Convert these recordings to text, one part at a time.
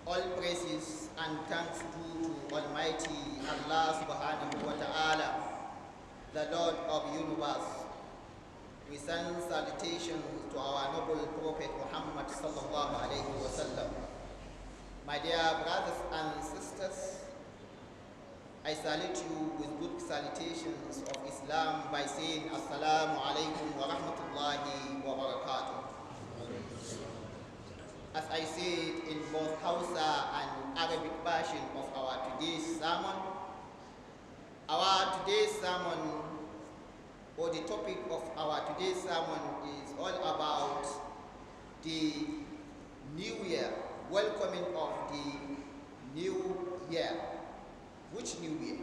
All praises and thanks due to Almighty Allah subhanahu wa ta'ala, the Lord of the universe. We send salutations to our noble Prophet Muhammad sallallahu alayhi wa sallam. My dear brothers and sisters, I salute you with good salutations of Islam by saying Assalamu alaikum wa rahmatullahi wa barakatuh. As I said in both Hausa and Arabic version of our today's sermon, or the topic of our today's sermon is all about the new year, welcoming of the new year. Which new year?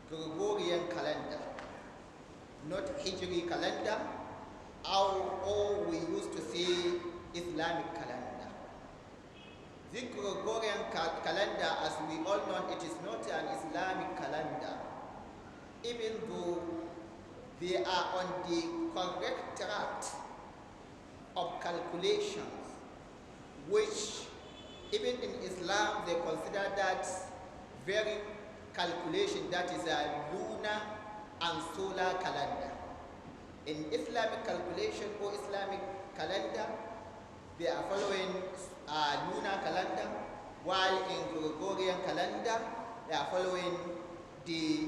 Gregorian calendar, not Hijri calendar, or we used to say Islamic calendar. The Gregorian calendar, as we all know, it is not an Islamic calendar, even though they are on the correct track of calculations, which even in Islam they consider that very calculation, that is a lunar and solar calendar. In Islamic calculation or Islamic calendar, they are following lunar calendar, while in Gregorian calendar, they are following the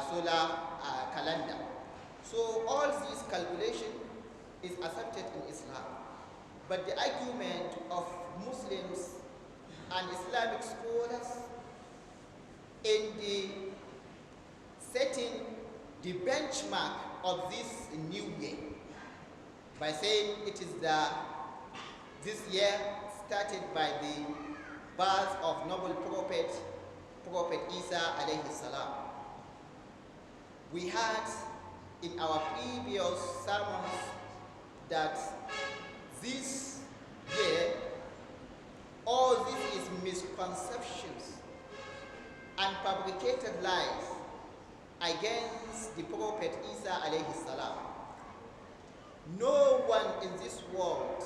solar calendar. So all this calculation is accepted in Islam. But the argument of Muslims and Islamic scholars in the setting the benchmark of this new year by saying it is this year started by the birth of noble Prophet Isa alayhi salam. We had in our previous sermons that this year, all this is misconceptions and fabricated lies against the Prophet Isa alayhi salam. No one in this world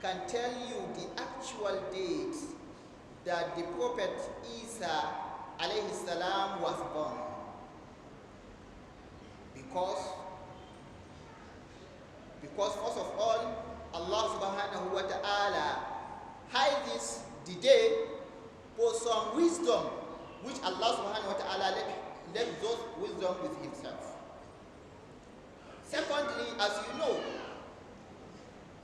can tell you the actual date that the Prophet Isa alayhi salam was born. Because first of all, Allah subhanahu wa ta'ala hides the day for some wisdom which Allah subhanahu wa ta'ala left those wisdom with himself. Secondly, as you know,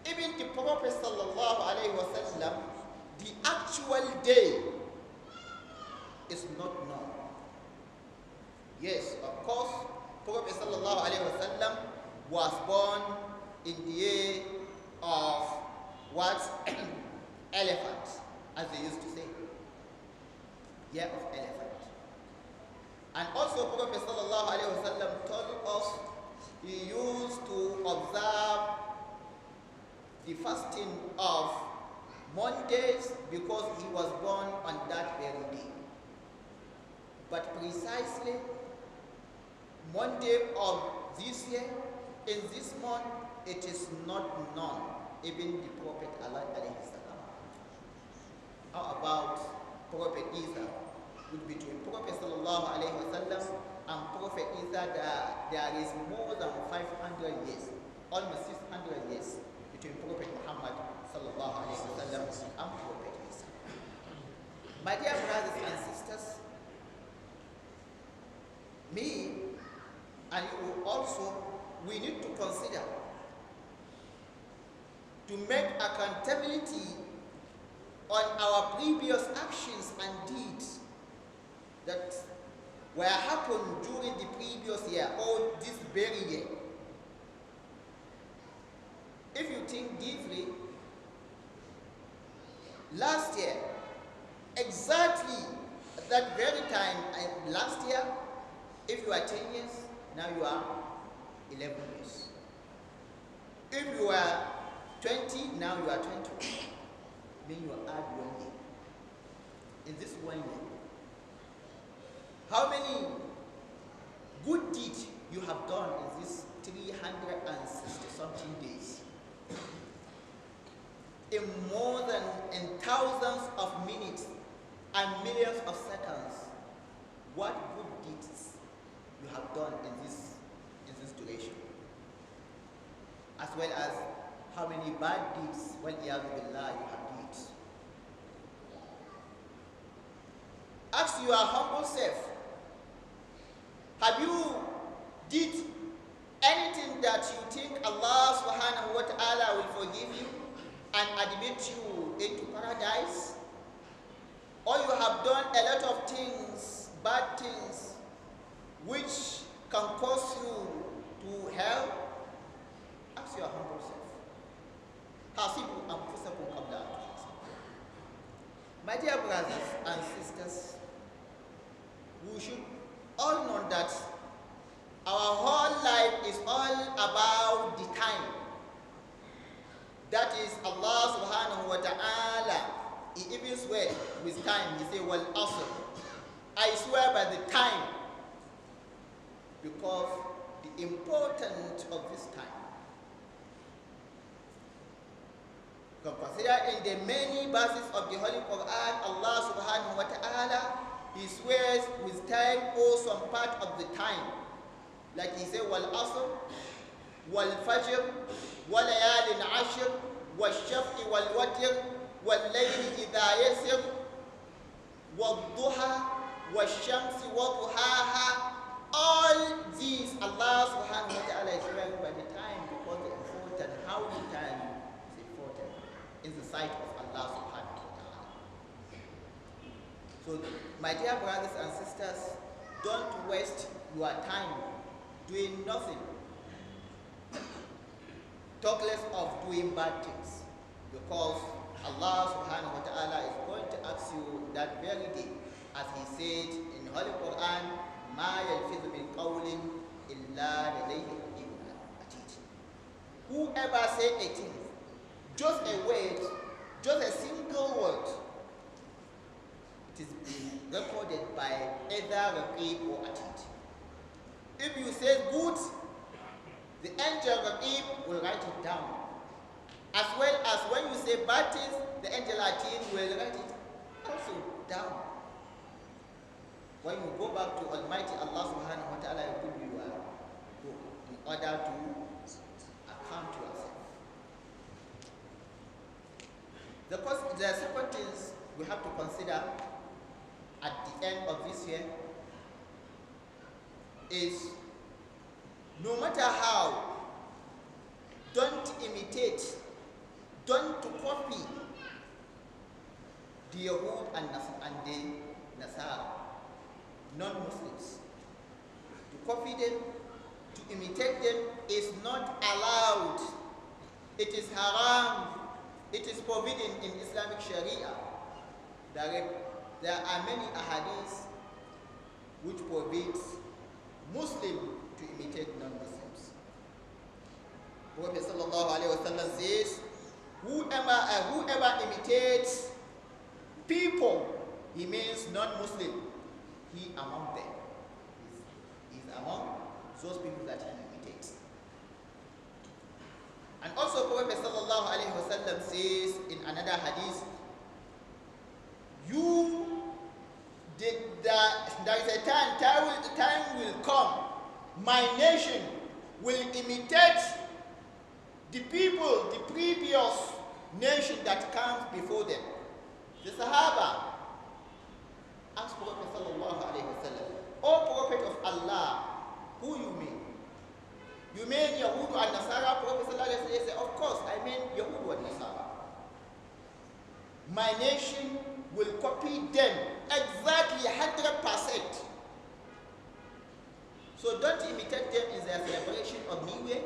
even the Prophet sallallahu alayhi wa sallam, the actual day is not known. Yes, of course, Prophet sallallahu alayhi wa sallam was born in the year of what? Elephant, as they used to say. Year of elephant. And also Prophet sallallahu alayhi wa sallam told us he used to observe the fasting of Mondays because he was born on that very day. But precisely Monday of this year, in this month, it is not known, even the Prophet Allah alayhi salam. How about Prophet Isa? Between Prophet sallallahu alayhi wa sallam and Prophet Isa, there is more than 500 years, almost 600 years between Prophet Muhammad sallallahu alayhi wa sallam and Prophet Isa. My dear brothers and sisters, me and you also, we need to consider to make accountability on our previous actions and deeds that were happened during the previous year or this very year. If you think deeply, last year, exactly at that very time, last year, if you are 10 years, now you are 11 years. If you are 20, now you are 20. Then you add 1 year. In this 1 year, how many good deeds you have done in these 360 something days? in more than in thousands of minutes and millions of seconds what good deeds you have done in this duration, as well as how many bad deeds, when you have you have did. Ask your humble self, have you did anything that you think Allah subhanahu wa ta'ala will forgive you and admit you into paradise? Or you have done a lot of things, bad things, which can cause you to hell? Ask your humble self. Hasibu anfusakum qabla an tuhasabu. My dear brothers and sisters, we should all know that our whole life is all about the time. That is Allah subhanahu wa ta'ala. He even swear with time. He say, well, also, I swear by the time, because the importance of this time. You can consider in the many verses of the Holy Quran, Allah subhanahu wa ta'ala, He swears with time or some part of the time. Like He said, wal asr, wal fajr, wal layalin ashr, wal shaf'i wal watr, wal layli idha yasir, wal duha, wal shamsi wal duhaha. All these, Allah subhanahu wa ta'ala is swearing by the time, because the important, how the time is important in the sight of Allah subhanahu wa ta'ala. So, my dear brothers and sisters, don't waste your time doing nothing. Talk less of doing bad things, because Allah subhanahu wa ta'ala is going to ask you that very day, as He said in the Holy Quran, مَا يَلْفِظُ مِنْ قَوْلٍ إِلَّا لَدَيْهِ رَقِيبٌ عَتِيدٌ. Whoever say a thing, just a word, just a single word, it is being recorded by either Raqib or Atid. If you say good, the angel Raqib will write it down. As well as when you say bad things, the angel Atid will write it also down. When you go back to Almighty Allah subhanahu wa ta'ala, you give you a book in order to account yourself. The second things we have to consider at the end of this year is, no matter how, don't imitate, don't copy the Yahud and the Nasara, non-Muslims. To copy them, to imitate them is not allowed. It is haram. It is forbidden in Islamic Sharia. There are many ahadiths which forbids Muslims to imitate non-Muslims. Prophet sallallahu alaihi wasallam says, whoever imitates people, he means non-Muslim, he among them. He's among those people that he imitates. And also Prophet sallallahu alaihi wasallam says in another hadith, there is a time will come, my nation will imitate the people, the previous nation that comes before them. The Sahaba asked Prophet sallallahu alaihi wasallam, O Prophet of Allah, who you mean? You mean Yahud and Nasara? Prophet sallallahu alaihi wasallam said, of course, I mean Yahud and Nasara. My nation will copy them exactly 100%. So don't imitate them in their celebration of New Year,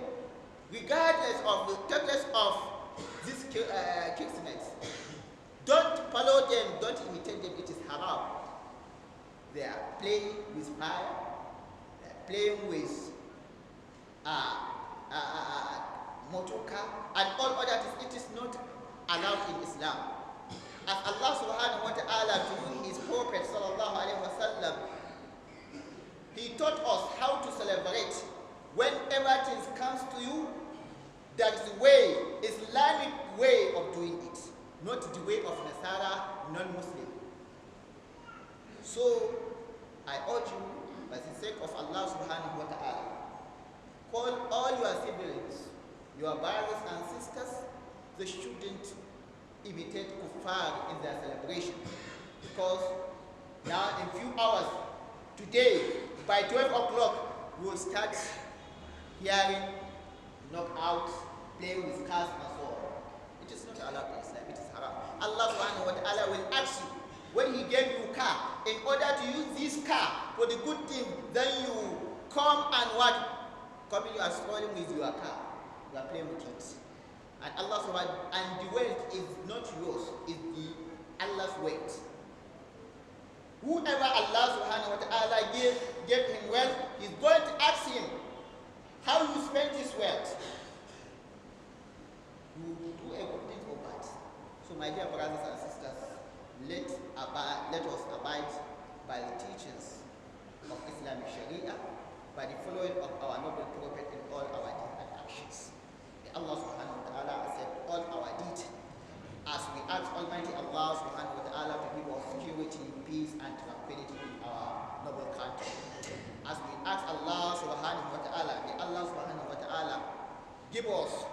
regardless of this Christmas. Don't follow them, don't imitate them, it is haram. They are playing with fire, they are playing with motor car, and all other things. It is not allowed in Islam. As Allah subhanahu wa ta'ala through His Prophet sallallahu alaihi wasallam, He taught us how to celebrate. Whenever things comes to you, There is a way, Islamic way of doing it, not the way of Nasara, non-Muslim. So, I urge you, by the sake of Allah subhanahu wa ta'ala, call all your siblings, your brothers and sisters, they shouldn't imitate kuffar in their celebration. Because now in few hours, today, by 12 o'clock, we will start hearing knockouts, playing with cars and so on. It is not allowed in Islam, it is haram. Allah subhanahu wa ta'ala will ask you, when he gave you car, in order to use this car for the good thing, then you come and what? Come in, you are strolling with your car, you are playing with it. And Allah subhanahu, and the wealth is not yours, it's the Allah's wealth. Whoever Allah subhanahu wa ta'ala gave him wealth, he's going to ask him how you spent this wealth. You do a good thing or bad. So my dear brothers and sisters, let us abide by the teachings of Islamic Sharia, by the following of our noble Prophet in all our deeds and actions. May Allah subhanahu wa ta'ala accept all our deeds, as we ask Almighty Allah subhanahu wa ta'ala to give us security, peace and tranquility in our noble country. As we ask Allah subhanahu wa ta'ala, may Allah subhanahu wa ta'ala give us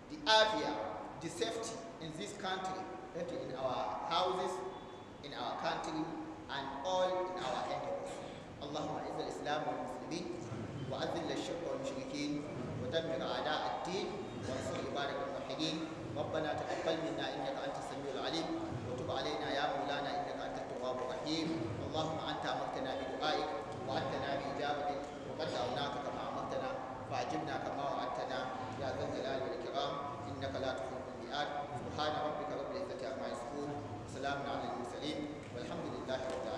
the afia, the safety in this country, in our houses, in our country, and all in our endeavors. Allahumma izz al-Islam wal Muslimin, wa azil al-shirk wal mushrikeen, wa dammir a'da' ad-din, wa ansur ibadak al-muwahhidin. ربنا تقبل منا انك انت السميع العليم وتب علينا يا مولانا انك انت التواب الرحيم. اللهم انت امرتنا بدعائك واتنا باجابتك وقد دعوناك كما امرتنا فاجبنا كما وعدتنا يا ذا الجلال والاكرام انك لا تخلف الميعاد. سبحان ربك رب العزه عما يصفون وسلام على المرسلين والحمد لله رب العالمين.